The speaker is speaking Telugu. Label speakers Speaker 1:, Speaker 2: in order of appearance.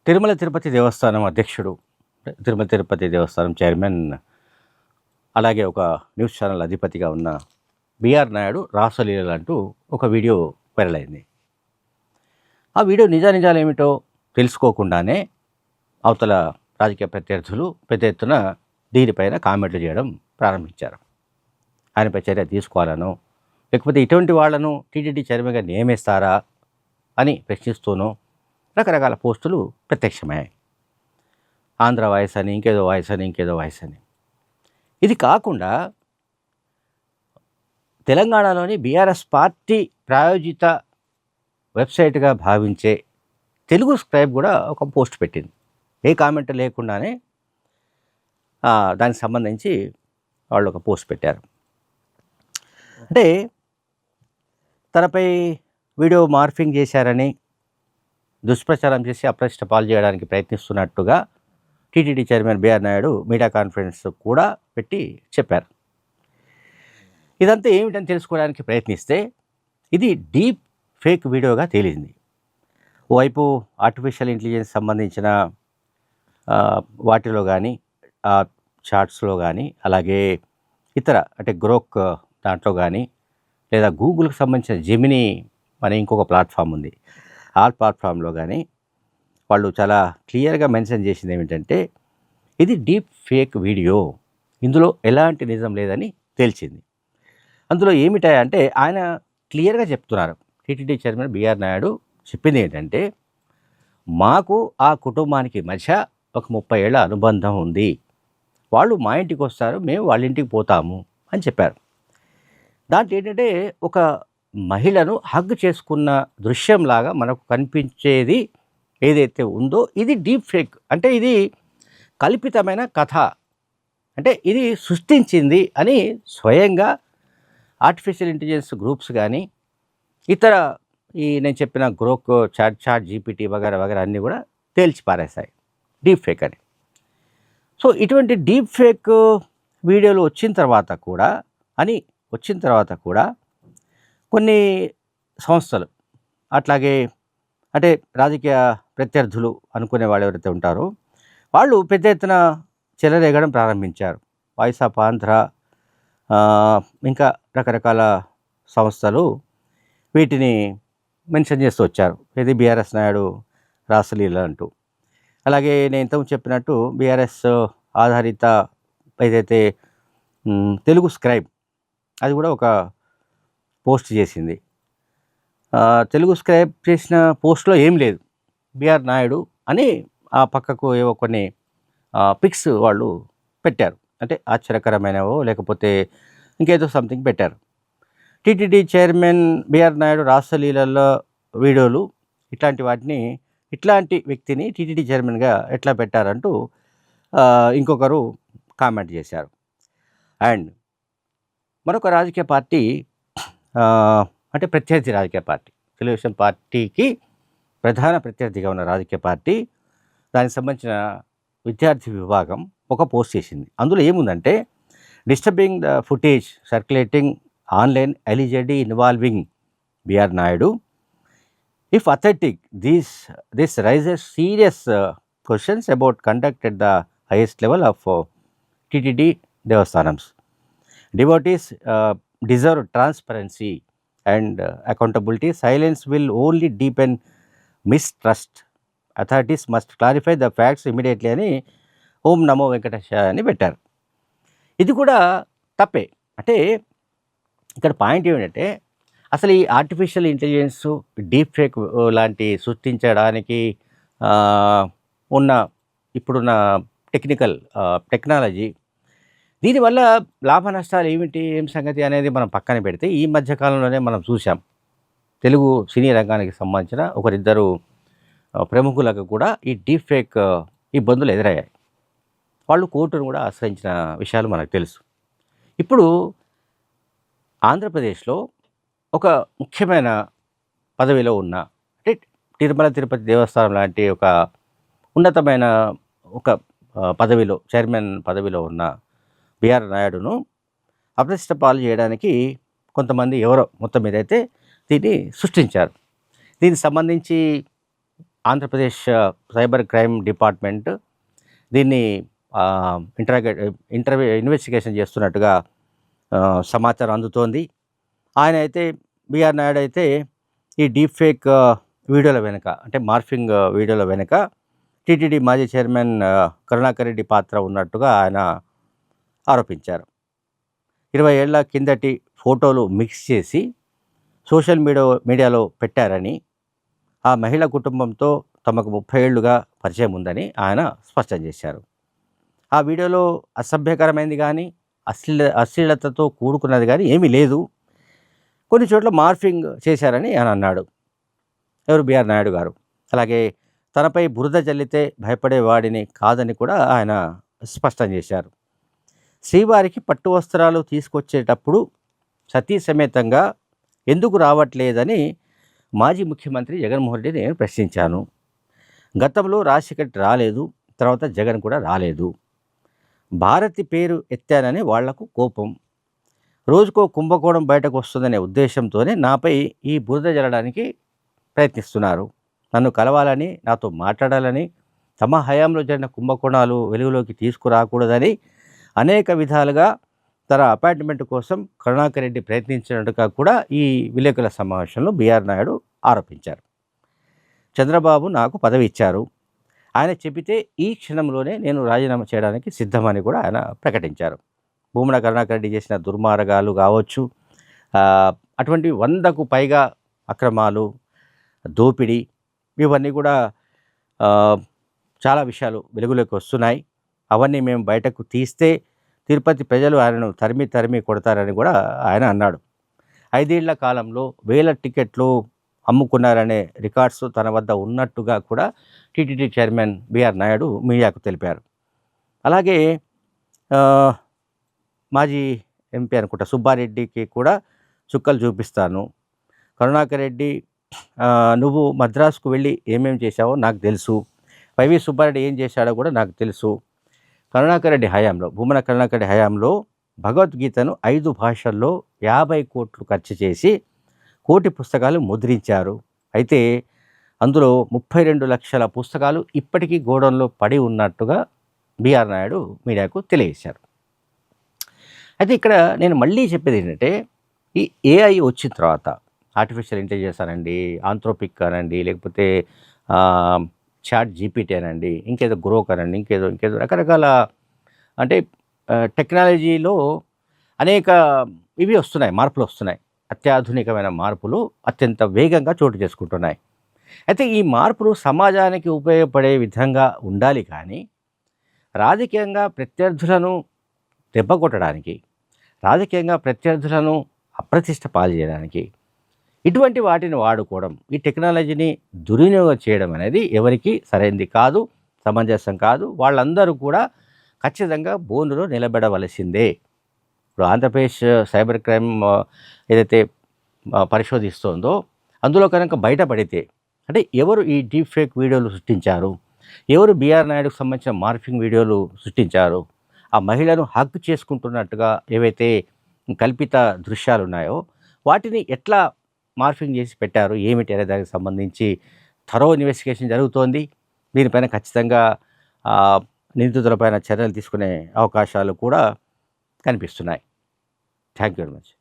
Speaker 1: తిరుమల తిరుపతి దేవస్థానం అధ్యక్షుడు, తిరుమల తిరుపతి దేవస్థానం చైర్మన్, అలాగే ఒక న్యూస్ ఛానల్ అధిపతిగా ఉన్న బిఆర్ నాయుడు రాసలీలలు అంటూ ఒక వీడియో వైరల్ అయింది. ఆ వీడియో నిజానిజాలు ఏమిటో తెలుసుకోకుండానే అవతల రాజకీయ ప్రత్యర్థులు పెద్ద ఎత్తున దీనిపైన కామెంట్లు చేయడం ప్రారంభించారు. ఆయనపై చర్య తీసుకోవాలనో, లేకపోతే ఇటువంటి వాళ్లను టీటీడీ చైర్మన్గా నియమిస్తారా అని ప్రశ్నిస్తూనో రకరకాల పోస్టులు ప్రత్యక్షమయ్యాయి. ఆంధ్ర వాయిస్ అని, ఇంకేదో వాయిస్ అని, ఇంకేదో వాయిస్ అని. ఇది కాకుండా తెలంగాణలోని బీఆర్ఎస్ పార్టీ ప్రాయోజిత వెబ్సైట్గా భావించే తెలుగు స్క్రైబ్ కూడా ఒక పోస్ట్ పెట్టింది. ఏ కామెంట్ లేకుండానే దానికి సంబంధించి వాళ్ళు ఒక పోస్ట్ పెట్టారు. అంటే తనపై వీడియో మార్ఫింగ్ చేశారని, దుష్ప్రచారం చేసి అప్రతిష్ట పాలు చేయడానికి ప్రయత్నిస్తున్నట్టుగా TTD chairman B R Naidu media conference కూడా పెట్టి చెప్పారు. ఇదంతా ఏమిటని తెలుసుకోవడానికి ప్రయత్నిస్తే ఇది డీప్ ఫేక్ వీడియోగా తేలింది. ఓవైపు ఆర్టిఫిషియల్ ఇంటెలిజెన్స్ సంబంధించిన వాటిలో కానీ, చార్ట్స్లో కానీ, అలాగే ఇతర అంటే గ్రోక్ దాంట్లో కానీ, లేదా గూగుల్కి సంబంధించిన జెమినీ అనే ఇంకొక ప్లాట్ఫామ్ ఉంది, ఆ ప్లాట్ఫామ్లో కానీ వాళ్ళు చాలా క్లియర్గా మెన్షన్ చేసింది ఏమిటంటే ఇది డీప్ ఫేక్ వీడియో, ఇందులో ఎలాంటి నిజం లేదని తేల్చింది. అందులో ఏమిటాయంటే ఆయన క్లియర్గా చెప్తున్నారు. టీటీడీ చైర్మన్ బిఆర్ నాయుడు చెప్పింది ఏంటంటే, మాకు ఆ కుటుంబానికి మధ్య ఒక 30 ఏళ్ల అనుబంధం ఉంది, వాళ్ళు మా ఇంటికి వస్తారు, మేము వాళ్ళ ఇంటికి పోతాము అని చెప్పారు. దాంట్లో ఏంటంటే ఒక మహిళను హగ్ చేసుకున్న దృశ్యంలాగా మనకు కనిపించేది ఏదైతే ఉందో ఇది డీప్ ఫేక్. అంటే ఇది కల్పితమైన కథ, అంటే ఇది సృష్టించింది అని స్వయంగా ఆర్టిఫిషియల్ ఇంటెలిజెన్స్ గ్రూప్స్ కానీ, ఇతర నేను చెప్పిన గ్రోక్, చాట్ జీపీటీ వగైరా వగైరా అన్నీ కూడా తేల్చి పారేశాయి డీప్ ఫేక్ అని. సో ఇటువంటి డీప్ ఫేక్ వీడియోలు వచ్చిన తర్వాత కూడా కొన్ని సంస్థలు, అట్లాగే అంటే రాజకీయ ప్రత్యర్థులు అనుకునే వాళ్ళు ఎవరైతే ఉంటారో వాళ్ళు పెద్ద ఎత్తున చెలరేగడం ప్రారంభించారు. వాయిస్ ఆఫ్ ఆంధ్ర, ఇంకా రకరకాల సంస్థలు వీటిని మెన్షన్ చేస్తూ వచ్చారు. ఇది బీఆర్ఎస్ నాయుడు రాసలీల అంటూ. అలాగే నేను ఇంతకు చెప్పినట్టు బీఆర్ఎస్ ఆధారిత ఏదైతే తెలుగు స్క్రైబ్, అది కూడా ఒక పోస్ట్ చేసింది. తెలుగు స్క్రైబ్ చేసిన పోస్ట్లో ఏం లేదు, బిఆర్ నాయుడు అని ఆ పక్కకు ఏవో కొన్ని పిక్స్ వాళ్ళు పెట్టారు. అంటే ఆశ్చర్యకరమైనవో లేకపోతే ఇంకేదో సంథింగ్ పెట్టారు. టీటీడీ చైర్మన్ బిఆర్ నాయుడు రాసలీలలో వీడియోలు, ఇట్లాంటి వాటిని, ఇట్లాంటి వ్యక్తిని టీటీడీ చైర్మన్గా ఎట్లా పెట్టారంటూ ఇంకొకరు కామెంట్ చేశారు. అండ్ మరొక రాజకీయ పార్టీ, అంటే ప్రత్యర్థి రాజకీయ పార్టీ, తెలుగుదేశం పార్టీకి ప్రధాన ప్రత్యర్థిగా ఉన్న రాజకీయ పార్టీ, దానికి సంబంధించిన విద్యార్థి విభాగం ఒక పోస్ట్ చేసింది. అందులో ఏముందంటే, disturbing the footage circulating online eligibility involving BR Naidu, if authentic this raises serious questions about conduct at the highest level of TTD Devasthanams. Devotees deserve transparency and accountability. Silence will only deepen mistrust. Authorities must clarify the facts immediately అని ఓం నమో వెంకటేశ అని పెట్టారు. ఇది కూడా తప్పే. అంటే ఇక్కడ పాయింట్ ఏమిటంటే, అసలు ఈ ఆర్టిఫిషియల్ ఇంటెలిజెన్స్, డీప్ ఫేక్ లాంటి సృష్టించడానికి ఉన్న ఇప్పుడున్న టెక్నాలజీ, దీనివల్ల లాభ నష్టాలు ఏమిటి, ఏం సంగతి అనేది మనం పక్కన పెడితే, ఈ మధ్యకాలంలోనే మనం చూసాం తెలుగు సినీ రంగానికి సంబంధించిన ఒకరిద్దరు ప్రముఖులకు కూడా ఈ డీప్ ఫేక్ ఇబ్బందులు ఎదురయ్యాయి. వాళ్ళు కోర్టును కూడా ఆశ్రయించిన విషయాలు మనకు తెలుసు. ఇప్పుడు ఆంధ్రప్రదేశ్లో ఒక ముఖ్యమైన పదవిలో ఉన్న, అంటే తిరుమల తిరుపతి దేవస్థానం లాంటి ఒక ఉన్నతమైన ఒక పదవిలో, చైర్మన్ పదవిలో ఉన్న బిఆర్ నాయుడును అప్రతిష్ట పాలు చేయడానికి కొంతమంది ఎవరో మొత్తం మీద అయితే దీన్ని సృష్టించారు. దీనికి సంబంధించి ఆంధ్రప్రదేశ్ సైబర్ క్రైమ్ డిపార్ట్మెంట్ దీన్ని ఇన్వెస్టిగేషన్ చేస్తున్నట్టుగా సమాచారం అందుతోంది. ఆయన అయితే బిఆర్ నాయుడు అయితే ఈ డీప్ ఫేక్ వీడియోల వెనుక, అంటే మార్ఫింగ్ వీడియోల వెనుక టీటీడీ మాజీ చైర్మన్ కరుణాకర్ రెడ్డి పాత్ర ఉన్నట్టుగా ఆయన ఆరోపించారు. 20 ఏళ్ల కిందటి ఫోటోలు మిక్స్ చేసి సోషల్ మీడియాలో పెట్టారని, ఆ మహిళ కుటుంబంతో తమకు 30 ఏళ్లుగా పరిచయం ఉందని ఆయన స్పష్టం చేశారు. ఆ వీడియోలో అసభ్యకరమైనది కానీ, అశ్లీలతతో కూడుకున్నది కానీ ఏమీ లేదు. కొన్ని చోట్ల మార్ఫింగ్ చేశారని ఆయన అన్నాడు. ఎవరు? బిఆర్ నాయుడు గారు. అలాగే తనపై బురద జల్లితే భయపడేవాడిని కాదని కూడా ఆయన స్పష్టం చేశారు. శ్రీవారికి పట్టు వస్త్రాలు తీసుకొచ్చేటప్పుడు సతీ సమేతంగా ఎందుకు రావట్లేదని మాజీ ముఖ్యమంత్రి జగన్మోహన్ రెడ్డి నేను ప్రశ్నించాను. గతంలో రాజశేఖర్ రాలేదు, తర్వాత జగన్ కూడా రాలేదు. భారతి పేరు ఎత్తానని వాళ్లకు కోపం. రోజుకో కుంభకోణం బయటకు వస్తుందనే ఉద్దేశంతోనే నాపై ఈ బురద జల్లడానికి ప్రయత్నిస్తున్నారు. నన్ను కలవాలని, నాతో మాట్లాడాలని, తమ హయాంలో జరిగిన కుంభకోణాలు వెలుగులోకి తీసుకురాకూడదని అనేక విధాలుగా తన అపాయింట్మెంట్ కోసం కరుణాకర్ రెడ్డి ప్రయత్నించినట్టుగా కూడా ఈ విలేకరుల సమావేశంలో బిఆర్ నాయుడు ఆరోపించారు. చంద్రబాబు నాకు పదవి ఇచ్చారు, ఆయన చెబితే ఈ క్షణంలోనే నేను రాజీనామా చేయడానికి సిద్ధమని కూడా ఆయన ప్రకటించారు. భూమన కరుణాకర్ రెడ్డి చేసిన దుర్మార్గాలు కావచ్చు, అటువంటి 100కు పైగా అక్రమాలు, దోపిడీ, ఇవన్నీ కూడా చాలా విషయాలు వెలుగులోకి వస్తున్నాయి. అవన్నీ మేము బయటకు తీస్తే తిరుపతి ప్రజలు ఆయనను తరిమి కొడతారని కూడా ఆయన అన్నాడు. 5 ఏళ్ల కాలంలో 1000 టికెట్లు అమ్ముకున్నారనే రికార్డ్స్ తన వద్ద ఉన్నట్టుగా కూడా టీటీడీ చైర్మన్ బిఆర్ నాయుడు మీడియాకు తెలిపారు. అలాగే మాజీ ఎంపీ అనుకుంటా సుబ్బారెడ్డికి కూడా చుక్కలు చూపిస్తాను. కరుణాకర్ రెడ్డి, నువ్వు మద్రాసుకు వెళ్ళి ఏమేమి చేశావో నాకు తెలుసు. వైవి సుబ్బారెడ్డి ఏం చేశాడో కూడా నాకు తెలుసు. కరుణాకర్ రెడ్డి హయాంలో, భూమన కరుణాకర్ రెడ్డి హయాంలో భగవద్గీతను 5 భాషల్లో 50 కోట్లు ఖర్చు చేసి 1 కోటి పుస్తకాలు ముద్రించారు. అయితే అందులో 32 లక్షల పుస్తకాలు ఇప్పటికీ గోడౌన్లో పడి ఉన్నట్టుగా బిఆర్ నాయుడు మీడియాకు తెలియజేశారు. అయితే ఇక్కడ నేను మళ్ళీ చెప్పేది ఏంటంటే, ఈ ఏఐ వచ్చిన తర్వాత, ఆర్టిఫిషియల్ ఇంటెలిజెన్స్ అనండి, ఆంథ్రోపిక్ అనండి, లేకపోతే చాట్ జీపీటీ అనండి, ఇంకేదో గ్రోక్ అనండి, ఇంకేదో రకరకాల, అంటే టెక్నాలజీలో అనేక ఇవి వస్తున్నాయి, మార్పులు వస్తున్నాయి. అత్యాధునికమైన మార్పులు అత్యంత వేగంగా చోటు చేసుకుంటున్నాయి. అయితే ఈ మార్పులు సమాజానికి ఉపయోగపడే విధంగా ఉండాలి, కానీ రాజకీయంగా ప్రత్యర్థులను దెబ్బకొట్టడానికి, రాజకీయంగా ప్రత్యర్థులను అప్రతిష్ట పాలు చేయడానికి ఇటువంటి వాటిని వాడుకోవడం, ఈ టెక్నాలజీని దుర్వినియోగం చేయడం అనేది ఎవరికి సరైనది కాదు, సమంజసం కాదు. వాళ్ళందరూ కూడా ఖచ్చితంగా బోనులో నిలబెడవలసిందే. ఇప్పుడు ఆంధ్రప్రదేశ్ సైబర్ క్రైమ్ ఏదైతే పరిశోధిస్తోందో అందులో కనుక బయటపడితే, అంటే ఎవరు ఈ డీప్ ఫేక్ వీడియోలు సృష్టించారు, ఎవరు బిఆర్ నాయుడుకు సంబంధించిన మార్ఫింగ్ వీడియోలు సృష్టించారు, ఆ మహిళను హక్ చేసుకుంటున్నట్టుగా ఏవైతే కల్పిత దృశ్యాలు ఉన్నాయో వాటిని ఎట్లా మార్ఫింగ్ చేసి పెట్టారు, ఏమిటి అనే దానికి సంబంధించి థరో ఇన్వెస్టిగేషన్ జరుగుతోంది. దీనిపైన ఖచ్చితంగా నిందితులపైన చర్యలు తీసుకునే అవకాశాలు కూడా కనిపిస్తున్నాయి. Thank you very much.